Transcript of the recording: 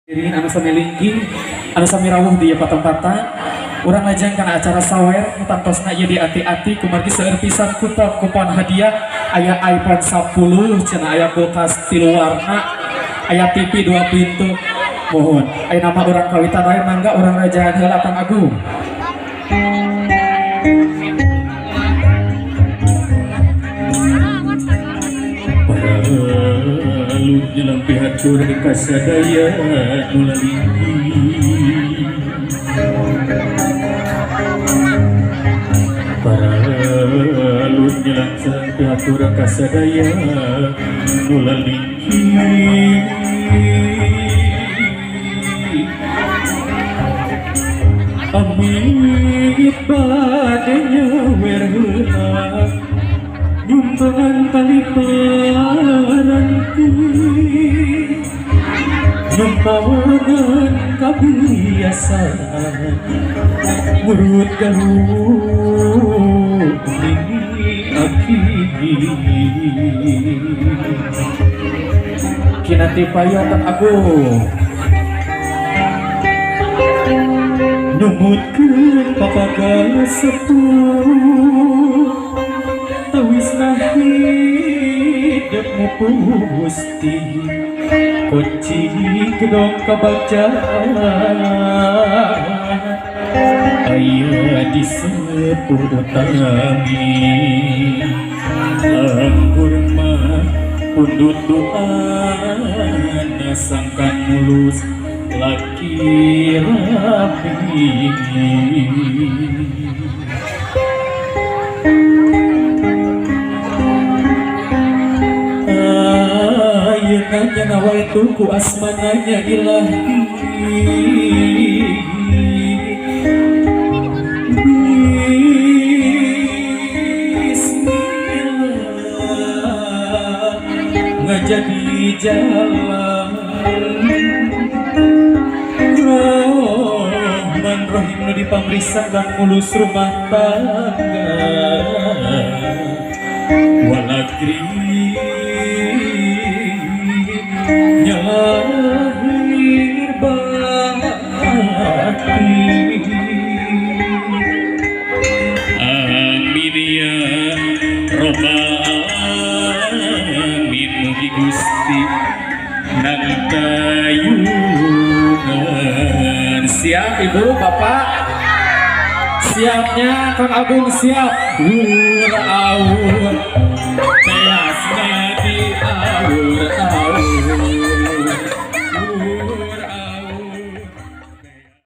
Irin anu sami linggih, anu sami rawuh di patang-patang. Urang lajeng kana acara sawer, tantosna ieu diati-ati kumargi seueur pisan kupon hadiah aya iPhone 10 cenah aya kulkas 3 warna, aya TV 2 pintu. Mohon, aya nama urang kawitan wae mangga urang rajaan heula Kang Agung. Lalu dalam pihak curang kasadaya nulalinggi para lalu dalam pihak curang kasadaya nulalinggi amit badanya werhula nyumbangan paliparanku nyumpawanan kabiasaan murut galuh ini akini kinati payong Kang Agung numutkeun papaga sepuh tawis hidup mupusti kunci gedong kabacaan aya di sepuluh tami anggur mah pundut doa nasangkan mulus laki rapi nanya nawa itu ku asmananya ilahi Bismillah ngajadi jalan Rahman Rahim nu dipamrisa dan mulus rumah tangga walakri nyahir bakti amin ya robbal alamin mugi Gusti nantayungan. Siap Ibu Bapak? Siapnya Kang Agung siap. Awur teasna di awur